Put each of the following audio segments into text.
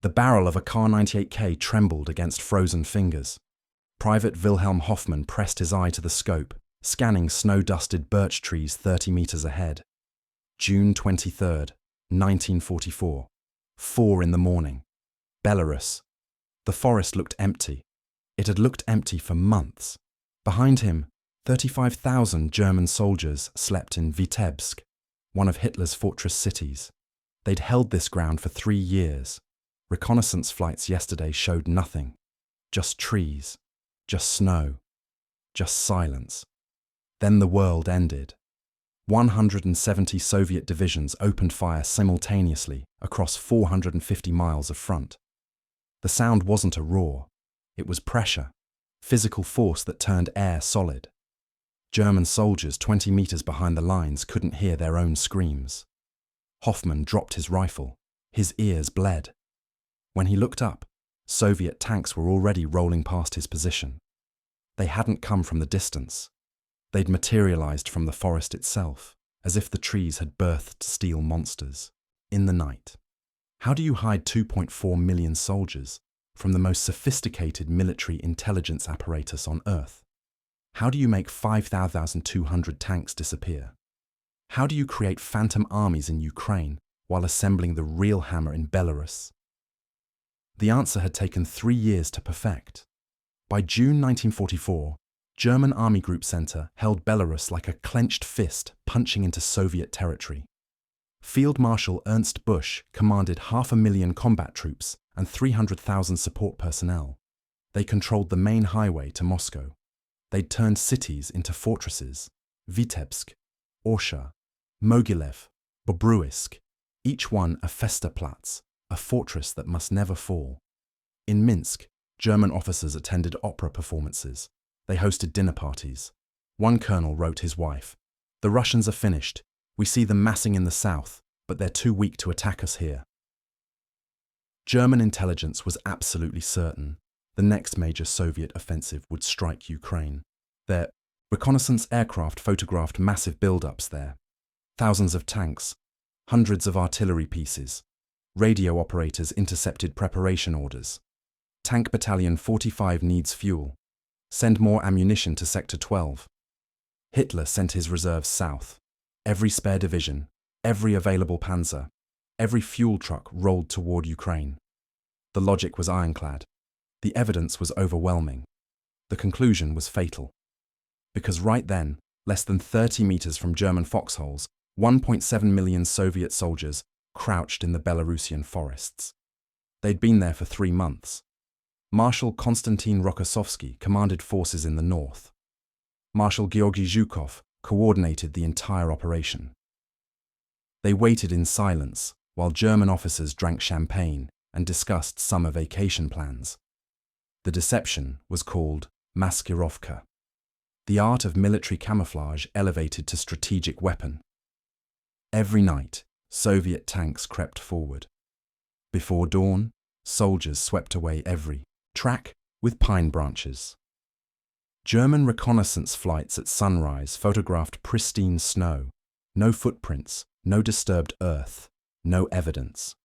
The barrel of a Kar-98K trembled against frozen fingers. Private Wilhelm Hoffmann pressed his eye to the scope, scanning snow-dusted birch trees 30 meters ahead. June 23rd, 1944. 4 in the morning. Belarus. The forest looked empty. It had looked empty for months. Behind him, 35,000 German soldiers slept in Vitebsk, one of Hitler's fortress cities. They'd held this ground for 3 years. Reconnaissance flights yesterday showed nothing. Just trees, just snow, just silence. Then the world ended. 170 Soviet divisions opened fire simultaneously across 450 miles of front. The sound wasn't a roar. It was pressure, physical force that turned air solid. German soldiers 20 meters behind the lines couldn't hear their own screams. Hoffmann dropped his rifle. His ears bled. When he looked up, Soviet tanks were already rolling past his position. They hadn't come from the distance. They'd materialized from the forest itself, as if the trees had birthed steel monsters. In the night. How do you hide 2.4 million soldiers from the most sophisticated military intelligence apparatus on Earth? How do you make 5,200 tanks disappear? How do you create phantom armies in Ukraine while assembling the real hammer in Belarus? The answer had taken 3 years to perfect. By June 1944, German Army Group Center held Belarus like a clenched fist punching into Soviet territory. Field Marshal Ernst Busch commanded 500,000 combat troops and 300,000 support personnel. They controlled the main highway to Moscow. They'd turned cities into fortresses: Vitebsk, Orsha, Mogilev, Bobruisk, each one a Festerplatz, a fortress that must never fall. In Minsk, German officers attended opera performances. They hosted dinner parties. One colonel wrote his wife, "The Russians are finished. We see them massing in the south, but they're too weak to attack us here." German intelligence was absolutely certain the next major Soviet offensive would strike Ukraine. Their reconnaissance aircraft photographed massive build-ups there. Thousands of tanks, hundreds of artillery pieces. Radio operators intercepted preparation orders. Tank Battalion 45 needs fuel. Send more ammunition to Sector 12. Hitler sent his reserves south. Every spare division, every available panzer, every fuel truck rolled toward Ukraine. The logic was ironclad. The evidence was overwhelming. The conclusion was fatal. Because right then, less than 30 meters from German foxholes, 1.7 million Soviet soldiers crouched in the Belarusian forests. They'd been there for 3 months. Marshal Konstantin Rokossovsky commanded forces in the north. Marshal Georgy Zhukov coordinated the entire operation. They waited in silence while German officers drank champagne and discussed summer vacation plans. The deception was called Maskirovka, the art of military camouflage elevated to strategic weapon. Every night, Soviet tanks crept forward. Before dawn, soldiers swept away every track with pine branches. German reconnaissance flights at sunrise photographed pristine snow, no footprints, no disturbed earth, no evidence.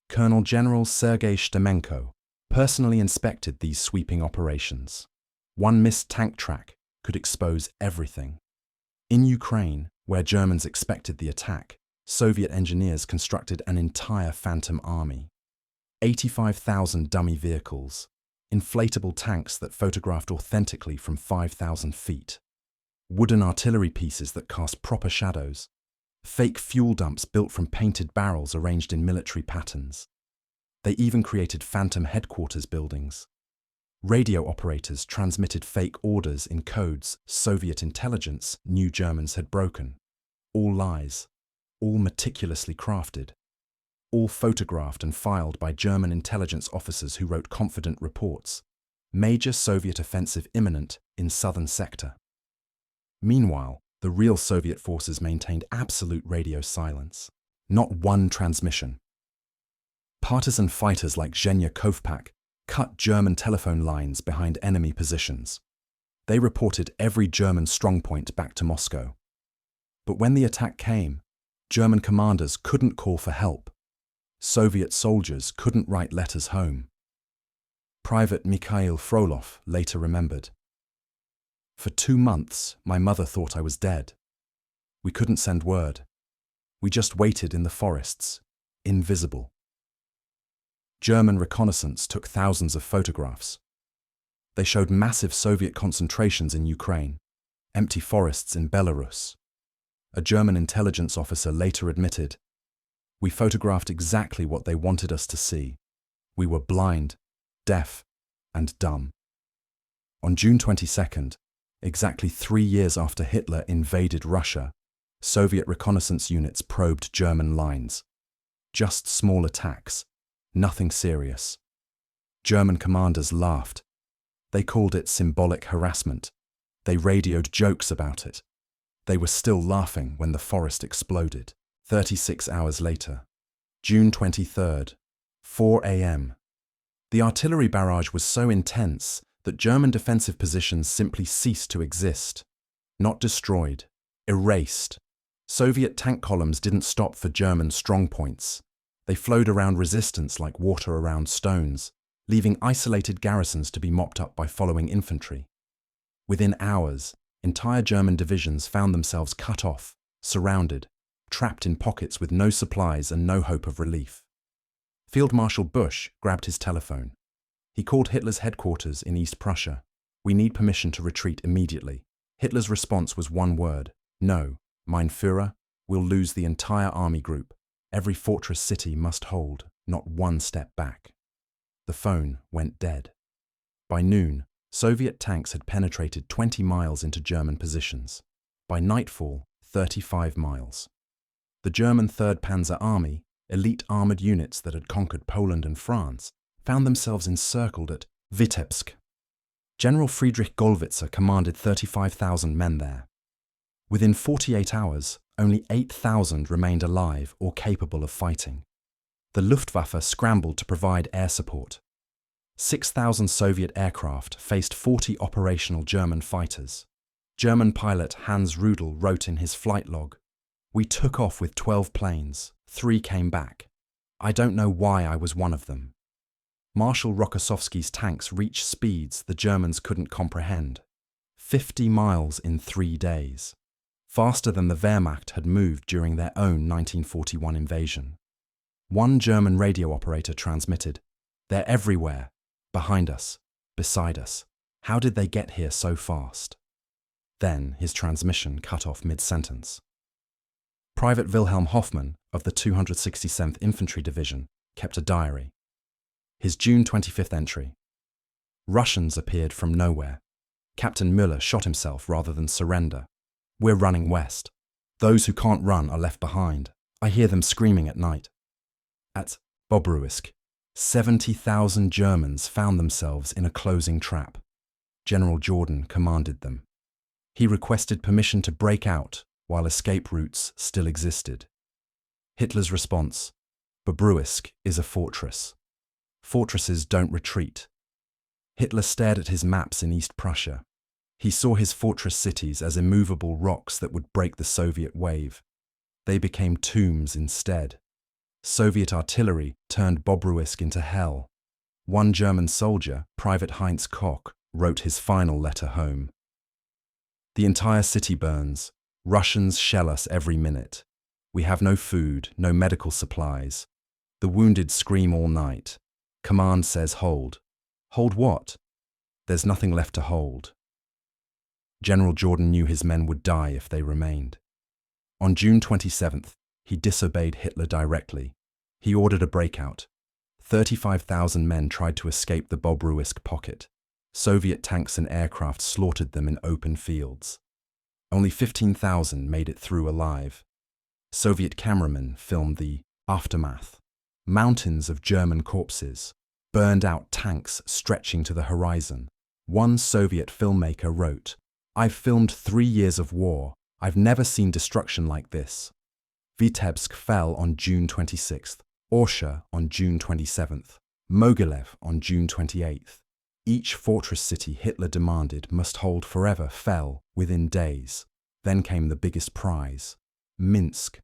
Colonel General Sergei Stemenko personally inspected these sweeping operations. One missed tank track could expose everything. In Ukraine, where Germans expected the attack, Soviet engineers constructed an entire phantom army. 85,000 dummy vehicles, inflatable tanks that photographed authentically from 5,000 feet, wooden artillery pieces that cast proper shadows, fake fuel dumps built from painted barrels arranged in military patterns. They even created phantom headquarters buildings. Radio operators transmitted fake orders in codes Soviet intelligence knew Germans had broken. All lies, all meticulously crafted, all photographed and filed by German intelligence officers who wrote confident reports. Major Soviet offensive imminent in southern sector. Meanwhile, the real Soviet forces maintained absolute radio silence. Not one transmission. Partisan fighters like Zhenya Kovpak cut German telephone lines behind enemy positions. They reported every German strongpoint back to Moscow. But when the attack came, German commanders couldn't call for help. Soviet soldiers couldn't write letters home. Private Mikhail Frolov later remembered. For 2 months, my mother thought I was dead. We couldn't send word. We just waited in the forests, invisible. German reconnaissance took thousands of photographs. They showed massive Soviet concentrations in Ukraine, empty forests in Belarus. A German intelligence officer later admitted, "We photographed exactly what they wanted us to see. We were blind, deaf, and dumb." On June 22nd, exactly 3 years after Hitler invaded Russia, Soviet reconnaissance units probed German lines. Just small attacks, nothing serious. German commanders laughed. They called it symbolic harassment. They radioed jokes about it. They were still laughing when the forest exploded. 36 hours later, June 23rd, 4 a.m. The artillery barrage was so intense that German defensive positions simply ceased to exist. Not destroyed, erased. Soviet tank columns didn't stop for German strongpoints. They flowed around resistance like water around stones, leaving isolated garrisons to be mopped up by following infantry. Within hours, entire German divisions found themselves cut off, surrounded, trapped in pockets with no supplies and no hope of relief. Field Marshal Busch grabbed his telephone. He called Hitler's headquarters in East Prussia. "We need permission to retreat immediately." Hitler's response was one word: "No, mein Führer, we'll lose the entire army group. Every fortress city must hold, not one step back." The phone went dead. By noon, Soviet tanks had penetrated 20 miles into German positions. By nightfall, 35 miles. The German 3rd Panzer Army, elite armoured units that had conquered Poland and France, found themselves encircled at Vitebsk. General Friedrich Gollwitzer commanded 35,000 men there. Within 48 hours, only 8,000 remained alive or capable of fighting. The Luftwaffe scrambled to provide air support. 6,000 Soviet aircraft faced 40 operational German fighters. German pilot Hans Rudel wrote in his flight log, "We took off with 12 planes, 3 came back. I don't know why I was one of them." Marshal Rokossovsky's tanks reached speeds the Germans couldn't comprehend. 50 miles in 3 days. Faster than the Wehrmacht had moved during their own 1941 invasion. One German radio operator transmitted, "They're everywhere. Behind us. Beside us. How did they get here so fast?" Then his transmission cut off mid-sentence. Private Wilhelm Hoffmann of the 267th Infantry Division kept a diary. His June 25th entry. Russians appeared from nowhere. Captain Müller shot himself rather than surrender. We're running west. Those who can't run are left behind. I hear them screaming at night. At Bobruisk, 70,000 Germans found themselves in a closing trap. General Jordan commanded them. He requested permission to break out while escape routes still existed. Hitler's response: Bobruisk is a fortress. Fortresses don't retreat. Hitler stared at his maps in East Prussia. He saw his fortress cities as immovable rocks that would break the Soviet wave. They became tombs instead. Soviet artillery turned Bobruisk into hell. One German soldier, Private Heinz Koch, wrote his final letter home. "The entire city burns. Russians shell us every minute. We have no food, no medical supplies. The wounded scream all night. Command says hold. Hold what? There's nothing left to hold." General Jordan knew his men would die if they remained. On June 27th, he disobeyed Hitler directly. He ordered a breakout. 35,000 men tried to escape the Bobruisk pocket. Soviet tanks and aircraft slaughtered them in open fields. Only 15,000 made it through alive. Soviet cameramen filmed the aftermath. Mountains of German corpses, burned-out tanks stretching to the horizon. One Soviet filmmaker wrote, "I've filmed 3 years of war. I've never seen destruction like this." Vitebsk fell on June 26th, Orsha on June 27th, Mogilev on June 28th. Each fortress city Hitler demanded must hold forever fell within days. Then came the biggest prize, Minsk.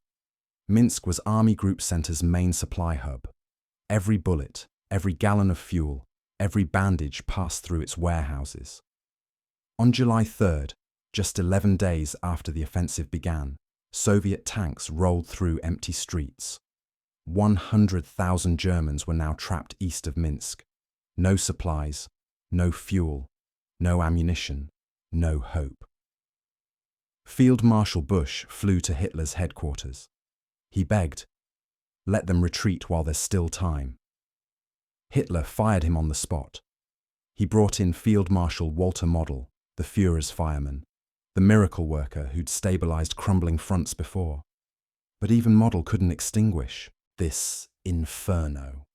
Minsk was Army Group Center's main supply hub. Every bullet, every gallon of fuel, every bandage passed through its warehouses. On July 3rd, just 11 days after the offensive began, Soviet tanks rolled through empty streets. 100,000 Germans were now trapped east of Minsk. No supplies, no fuel, no ammunition, no hope. Field Marshal Busch flew to Hitler's headquarters. He begged, "Let them retreat while there's still time." Hitler fired him on the spot. He brought in Field Marshal Walter Model, the Führer's fireman, the miracle worker who'd stabilized crumbling fronts before. But even Model couldn't extinguish this inferno.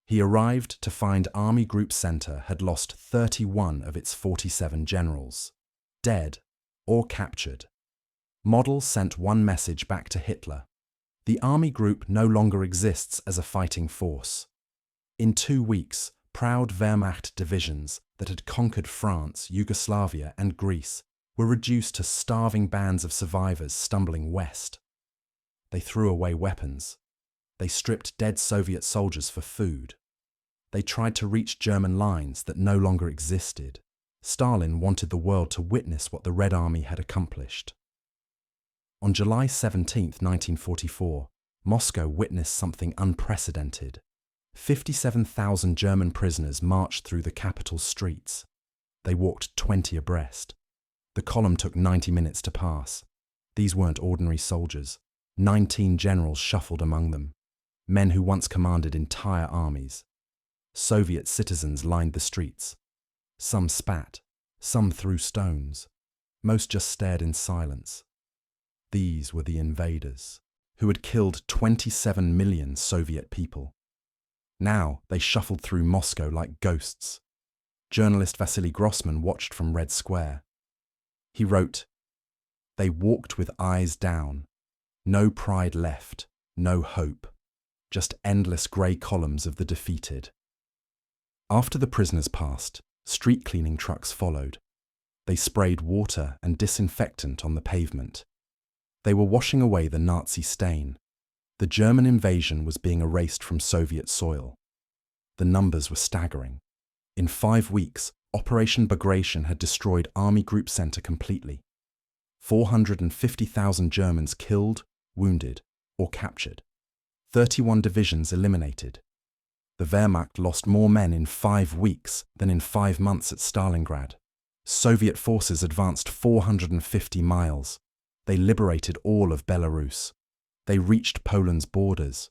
He arrived to find Army Group Center had lost 31 of its 47 generals, dead or captured. Model sent one message back to Hitler: the Army Group no longer exists as a fighting force. In 2 weeks, proud Wehrmacht divisions that had conquered France, Yugoslavia, and Greece were reduced to starving bands of survivors stumbling west. They threw away weapons. They stripped dead Soviet soldiers for food. They tried to reach German lines that no longer existed. Stalin wanted the world to witness what the Red Army had accomplished. On July 17, 1944, Moscow witnessed something unprecedented. 57,000 German prisoners marched through the capital's streets. They walked 20 abreast. The column took 90 minutes to pass. These weren't ordinary soldiers. 19 generals shuffled among them, men who once commanded entire armies. Soviet citizens lined the streets. Some spat, some threw stones. Most just stared in silence. These were the invaders, who had killed 27 million Soviet people. Now they shuffled through Moscow like ghosts. Journalist Vasily Grossman watched from Red Square. He wrote, "They walked with eyes down. No pride left, no hope. Just endless grey columns of the defeated." After the prisoners passed, street cleaning trucks followed. They sprayed water and disinfectant on the pavement. They were washing away the Nazi stain. The German invasion was being erased from Soviet soil. The numbers were staggering. In 5 weeks, Operation Bagration had destroyed Army Group Center completely. 450,000 Germans killed, wounded, or captured. 31 divisions eliminated. The Wehrmacht lost more men in 5 weeks than in 5 months at Stalingrad. Soviet forces advanced 450 miles. They liberated all of Belarus. They reached Poland's borders.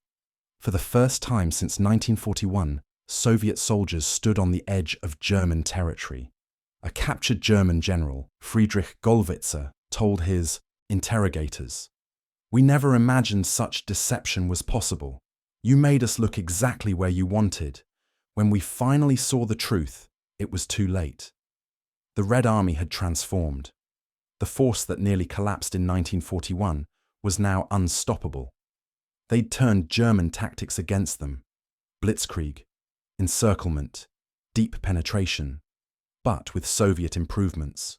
For the first time since 1941, Soviet soldiers stood on the edge of German territory. A captured German general, Friedrich Gollwitzer, told his interrogators, "We never imagined such deception was possible. You made us look exactly where you wanted. When we finally saw the truth, it was too late." The Red Army had transformed. The force that nearly collapsed in 1941 was now unstoppable. They'd turned German tactics against them. Blitzkrieg, encirclement, deep penetration, but with Soviet improvements.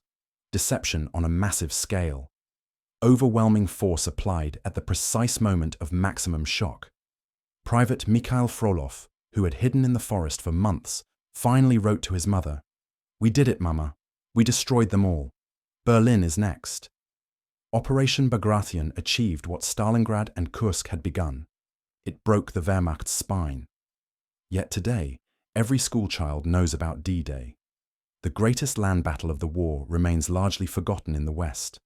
Deception on a massive scale. Overwhelming force applied at the precise moment of maximum shock. Private Mikhail Frolov, who had hidden in the forest for months, finally wrote to his mother, "We did it, Mama. We destroyed them all. Berlin is next." Operation Bagration achieved what Stalingrad and Kursk had begun. It broke the Wehrmacht's spine. Yet today, every schoolchild knows about D-Day. The greatest land battle of the war remains largely forgotten in the West.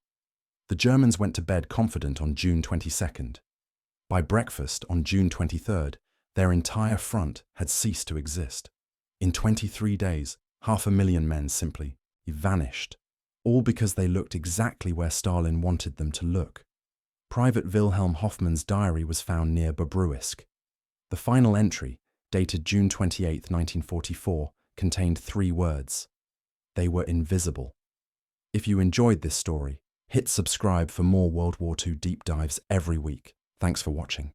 The Germans went to bed confident on June 22nd. By breakfast on June 23rd, their entire front had ceased to exist. In 23 days, 500,000 men simply vanished, all because they looked exactly where Stalin wanted them to look. Private Wilhelm Hoffmann's diary was found near Bobruisk. The final entry, dated June 28, 1944, contained 3 words. They were invisible. If you enjoyed this story, hit subscribe for more World War II deep dives every week. Thanks for watching.